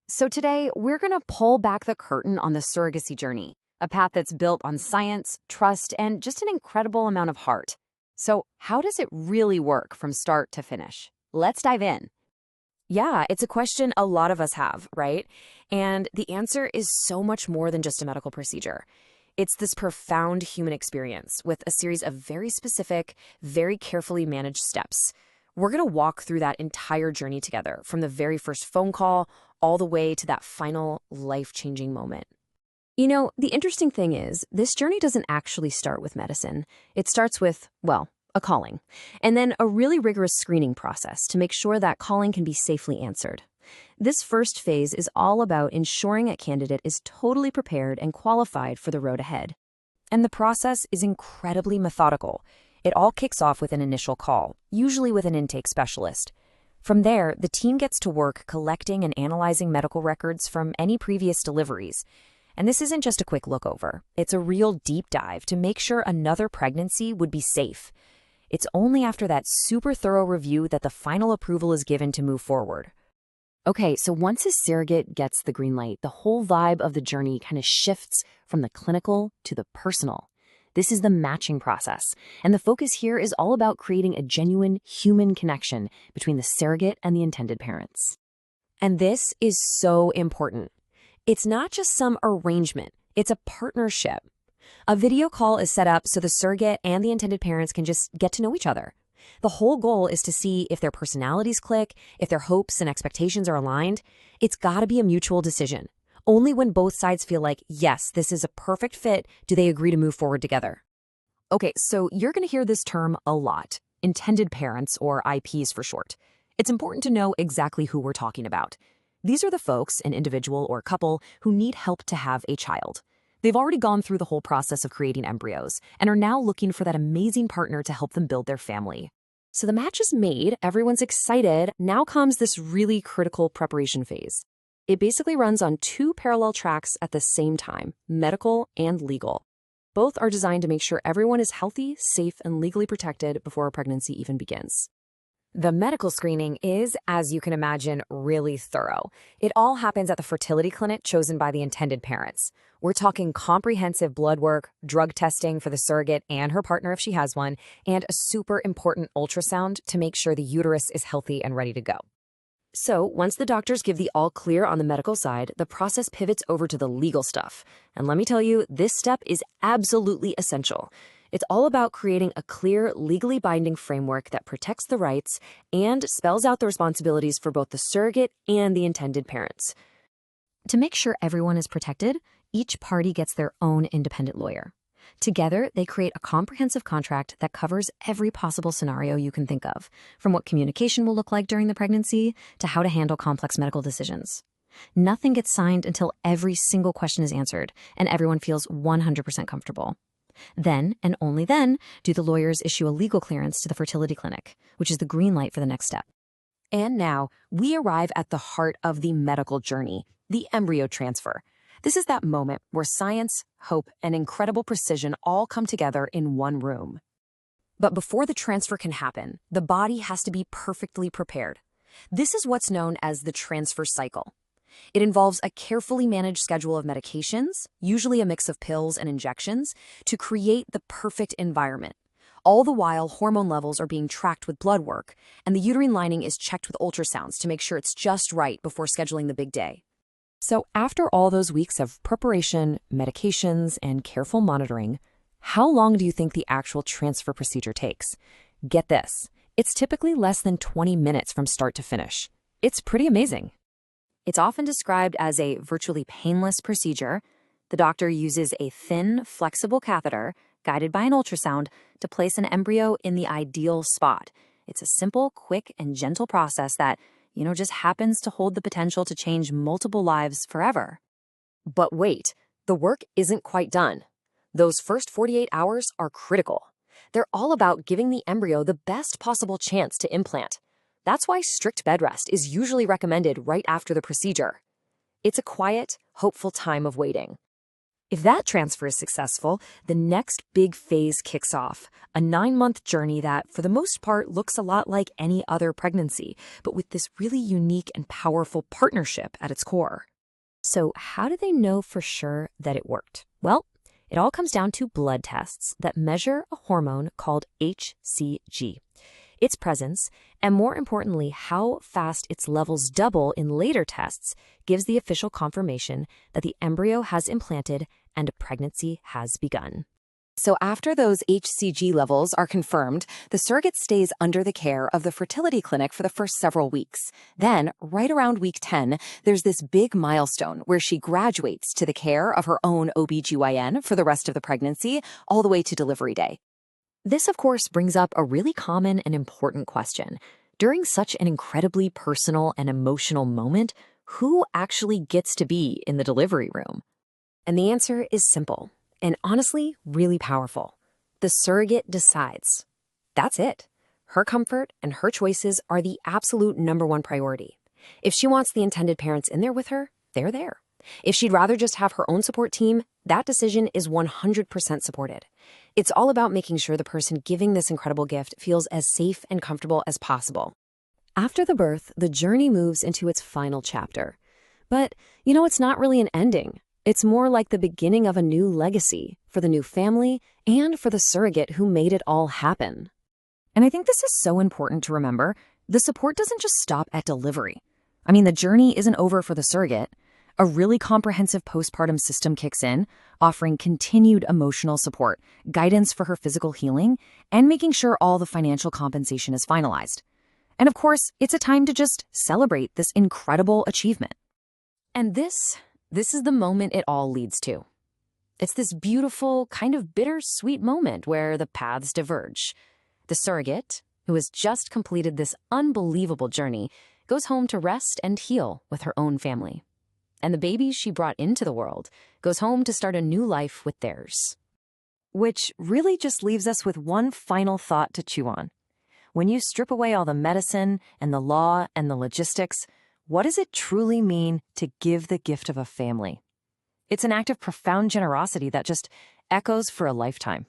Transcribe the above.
So today, we're going to pull back the curtain on the surrogacy journey, a path that's built on science, trust, and just an incredible amount of heart. So, how does it really work from start to finish? Let's dive in. Yeah, it's a question a lot of us have, right? And the answer is so much more than just a medical procedure. It's this profound human experience with a series of very specific, very carefully managed steps. We're going to walk through that entire journey together, from the very first phone call all the way to that final life-changing moment. The interesting thing is, this journey doesn't actually start with medicine. It starts with, well, a calling, and then a really rigorous screening process to make sure that calling can be safely answered. This first phase is all about ensuring a candidate is totally prepared and qualified for the road ahead. And the process is incredibly methodical. It all kicks off with an initial call, usually with an intake specialist. From there, the team gets to work collecting and analyzing medical records from any previous deliveries. And this isn't just a quick look over. It's a real deep dive to make sure another pregnancy would be safe. It's only after that super thorough review that the final approval is given to move forward. Okay, so once a surrogate gets the green light, the whole vibe of the journey kind of shifts from the clinical to the personal. This is the matching process, and the focus here is all about creating a genuine human connection between the surrogate and the intended parents. And this is so important. It's not just some arrangement, it's a partnership. A video call is set up so the surrogate and the intended parents can just get to know each other. The whole goal is to see if their personalities click, if their hopes and expectations are aligned. It's got to be a mutual decision. Only when both sides feel like, yes, this is a perfect fit, do they agree to move forward together. Okay, so you're going to hear this term a lot, intended parents, or IPs for short. It's important to know exactly who we're talking about. These are the folks, an individual or couple, who need help to have a child. They've already gone through the whole process of creating embryos and are now looking for that amazing partner to help them build their family. So the match is made, everyone's excited. Now comes this really critical preparation phase. It basically runs on two parallel tracks at the same time, medical and legal. Both are designed to make sure everyone is healthy, safe, and legally protected before a pregnancy even begins. The medical screening is, as you can imagine, really thorough. It all happens at the fertility clinic chosen by the intended parents. We're talking comprehensive blood work, drug testing for the surrogate and her partner if she has one, and a super important ultrasound to make sure the uterus is healthy and ready to go. So, once the doctors give the all clear on the medical side, the process pivots over to the legal stuff. And let me tell you, this step is absolutely essential. It's all about creating a clear, legally binding framework that protects the rights and spells out the responsibilities for both the surrogate and the intended parents. To make sure everyone is protected, each party gets their own independent lawyer. Together, they create a comprehensive contract that covers every possible scenario you can think of, from what communication will look like during the pregnancy to how to handle complex medical decisions. Nothing gets signed until every single question is answered and everyone feels 100% comfortable. Then, and only then, do the lawyers issue a legal clearance to the fertility clinic, which is the green light for the next step. And now, we arrive at the heart of the medical journey, the embryo transfer. This is that moment where science, hope, and incredible precision all come together in one room. But before the transfer can happen, the body has to be perfectly prepared. This is what's known as the transfer cycle. It involves a carefully managed schedule of medications, usually a mix of pills and injections, to create the perfect environment. All the while, hormone levels are being tracked with blood work, and the uterine lining is checked with ultrasounds to make sure it's just right before scheduling the big day. So after all those weeks of preparation, medications, and careful monitoring, how long do you think the actual transfer procedure takes? Get this, it's typically less than 20 minutes from start to finish. It's pretty amazing. It's often described as a virtually painless procedure. The doctor uses a thin, flexible catheter, guided by an ultrasound, to place an embryo in the ideal spot. It's a simple, quick, and gentle process that, just happens to hold the potential to change multiple lives forever. But wait, the work isn't quite done. Those first 48 hours are critical. They're all about giving the embryo the best possible chance to implant. That's why strict bed rest is usually recommended right after the procedure. It's a quiet, hopeful time of waiting. If that transfer is successful, the next big phase kicks off, a 9-month journey that, for the most part, looks a lot like any other pregnancy, but with this really unique and powerful partnership at its core. So how do they know for sure that it worked? Well, it all comes down to blood tests that measure a hormone called HCG. Its presence, and more importantly, how fast its levels double in later tests, gives the official confirmation that the embryo has implanted and a pregnancy has begun. So after those HCG levels are confirmed, the surrogate stays under the care of the fertility clinic for the first several weeks. Then, right around week 10, there's this big milestone where she graduates to the care of her own OB/GYN for the rest of the pregnancy, all the way to delivery day. This, of course, brings up a really common and important question. During such an incredibly personal and emotional moment, who actually gets to be in the delivery room? And the answer is simple, and honestly, really powerful. The surrogate decides. That's it. Her comfort and her choices are the absolute #1 priority. If she wants the intended parents in there with her, they're there. If she'd rather just have her own support team, that decision is 100% supported. It's all about making sure the person giving this incredible gift feels as safe and comfortable as possible. After the birth, the journey moves into its final chapter. But, it's not really an ending. It's more like the beginning of a new legacy for the new family and for the surrogate who made it all happen. And I think this is so important to remember. The support doesn't just stop at delivery. I mean, the journey isn't over for the surrogate. A really comprehensive postpartum system kicks in, offering continued emotional support, guidance for her physical healing, and making sure all the financial compensation is finalized. And of course, it's a time to just celebrate this incredible achievement. And this is the moment it all leads to. It's this beautiful, kind of bittersweet moment where the paths diverge. The surrogate, who has just completed this unbelievable journey, goes home to rest and heal with her own family. And the baby she brought into the world goes home to start a new life with theirs. Which really just leaves us with one final thought to chew on. When you strip away all the medicine and the law and the logistics, what does it truly mean to give the gift of a family? It's an act of profound generosity that just echoes for a lifetime.